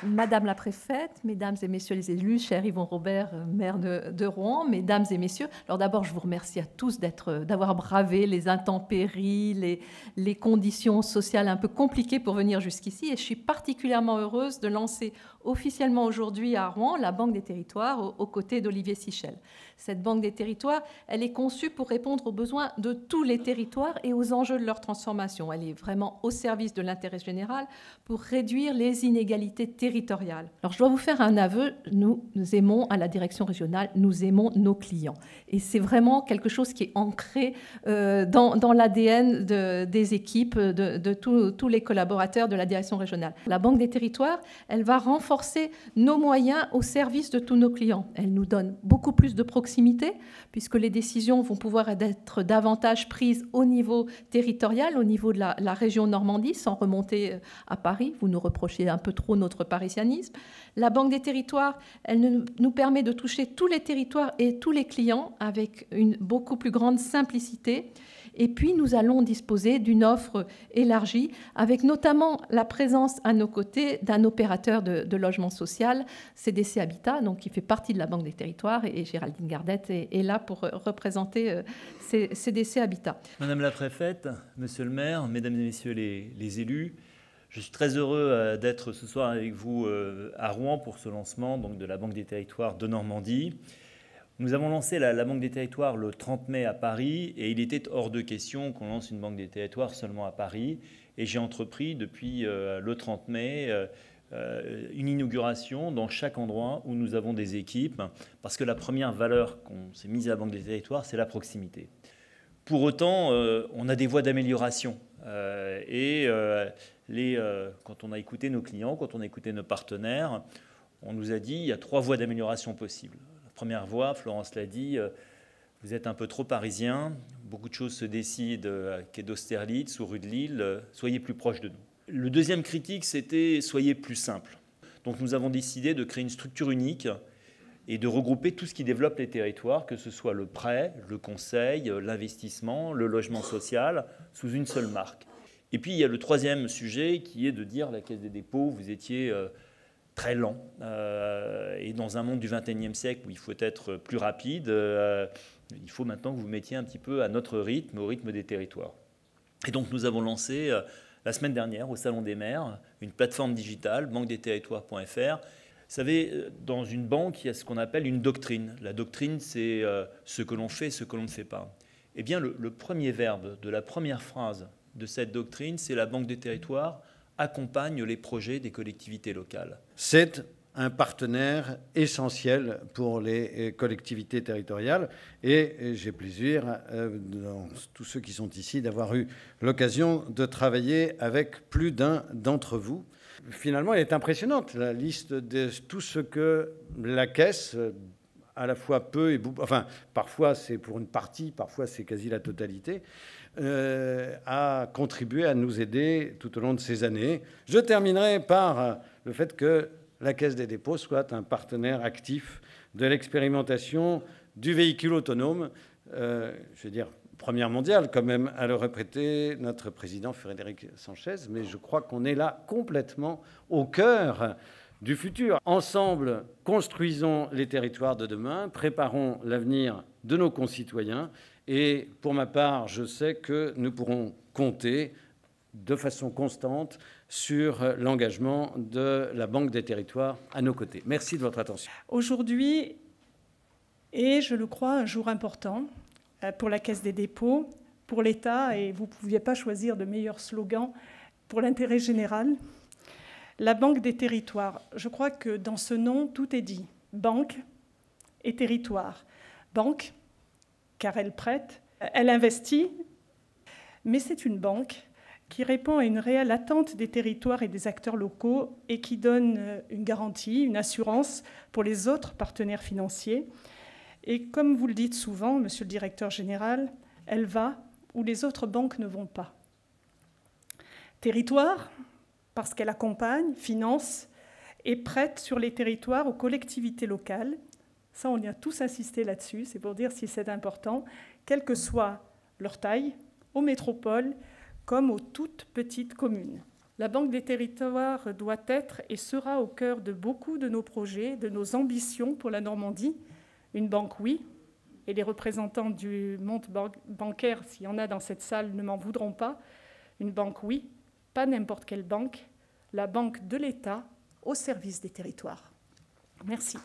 Madame la préfète, mesdames et messieurs les élus, cher Yvon Robert, maire de Rouen, mesdames et messieurs, alors d'abord je vous remercie à tous d'avoir bravé les intempéries, les conditions sociales un peu compliquées pour venir jusqu'ici, et je suis particulièrement heureuse de lancer officiellement aujourd'hui à Rouen la Banque des Territoires aux côtés d'Olivier Sichel. Cette Banque des Territoires, elle est conçue pour répondre aux besoins de tous les territoires et aux enjeux de leur transformation. Elle est vraiment au service de l'intérêt général pour réduire les inégalités territoriales. Alors je dois vous faire un aveu, nous aimons à la direction régionale, nous aimons nos clients. Et c'est vraiment quelque chose qui est ancré dans l'ADN des équipes, de tous les collaborateurs de la direction régionale. La Banque des Territoires, elle va renforcer nos moyens au service de tous nos clients. Elle nous donne beaucoup plus de proximité, puisque les décisions vont pouvoir être davantage prises au niveau territorial, au niveau de la région Normandie, sans remonter à Paris. Vous nous reprochez un peu trop notre parisianisme. La Banque des Territoires, elle nous permet de toucher tous les territoires et tous les clients avec une beaucoup plus grande simplicité. Et puis, nous allons disposer d'une offre élargie, avec notamment la présence à nos côtés d'un opérateur de logement social, CDC Habitat, donc qui fait partie de la Banque des Territoires, et Géraldine Gardette est là pour représenter CDC Habitat. Madame la préfète, monsieur le maire, mesdames et messieurs les élus, je suis très heureux d'être ce soir avec vous à Rouen pour ce lancement donc, de la Banque des Territoires de Normandie. Nous avons lancé la Banque des Territoires le 30 mai à Paris et il était hors de question qu'on lance une Banque des Territoires seulement à Paris. Et j'ai entrepris depuis le 30 mai une inauguration dans chaque endroit où nous avons des équipes parce que la première valeur qu'on s'est mise à la Banque des Territoires, c'est la proximité. Pour autant, on a des voies d'amélioration quand on a écouté nos clients, quand on a écouté nos partenaires, on nous a dit qu'il y a 3 voies d'amélioration possibles. Première voie, Florence l'a dit, vous êtes un peu trop parisien, beaucoup de choses se décident quai d'Austerlitz ou rue de Lille, soyez plus proche de nous. Le deuxième critique, c'était soyez plus simple. Donc nous avons décidé de créer une structure unique et de regrouper tout ce qui développe les territoires, que ce soit le prêt, le conseil, l'investissement, le logement social, sous une seule marque. Et puis il y a le troisième sujet qui est de dire la Caisse des dépôts, vous étiez très lent. Et dans un monde du XXIe siècle où il faut être plus rapide, il faut maintenant que vous mettiez un petit peu à notre rythme, au rythme des territoires. Et donc nous avons lancé la semaine dernière au Salon des maires une plateforme digitale, banquedetterritoires.fr. Vous savez, dans une banque, il y a ce qu'on appelle une doctrine. La doctrine, c'est ce que l'on fait, ce que l'on ne fait pas. Eh bien, le premier verbe de la première phrase de cette doctrine, c'est la Banque des Territoires accompagne les projets des collectivités locales. C'est un partenaire essentiel pour les collectivités territoriales et j'ai plaisir, dans tous ceux qui sont ici, d'avoir eu l'occasion de travailler avec plus d'un d'entre vous. Finalement, elle est impressionnante, la liste de tout ce que la Caisse, à la fois peu et beaucoup, enfin, parfois c'est pour une partie, parfois c'est quasi la totalité, a contribué à nous aider tout au long de ces années. Je terminerai par le fait que la Caisse des dépôts soit un partenaire actif de l'expérimentation du véhicule autonome, je veux dire, première mondiale quand même, à le répéter notre président Frédéric Sanchez, mais je crois qu'on est là complètement au cœur du futur. Ensemble, construisons les territoires de demain, préparons l'avenir de nos concitoyens et pour ma part, je sais que nous pourrons compter de façon constante sur l'engagement de la Banque des Territoires à nos côtés. Merci de votre attention. Aujourd'hui est, je le crois, un jour important pour la Caisse des dépôts, pour l'État, et vous ne pouviez pas choisir de meilleur slogan pour l'intérêt général. La Banque des Territoires, je crois que dans ce nom, tout est dit. Banque et territoire. Banque, car elle prête, elle investit, mais c'est une banque qui répond à une réelle attente des territoires et des acteurs locaux et qui donne une garantie, une assurance pour les autres partenaires financiers. Et comme vous le dites souvent, monsieur le directeur général, elle va où les autres banques ne vont pas. Territoire, parce qu'elle accompagne, finance et prête sur les territoires aux collectivités locales. Ça, on y a tous insisté là-dessus, c'est pour dire si c'est important, quelle que soit leur taille, aux métropoles comme aux toutes petites communes. La Banque des territoires doit être et sera au cœur de beaucoup de nos projets, de nos ambitions pour la Normandie. Une banque, oui, et les représentants du monde bancaire, s'il y en a dans cette salle, ne m'en voudront pas. Une banque, oui, pas n'importe quelle banque, la banque de l'État au service des territoires. Merci.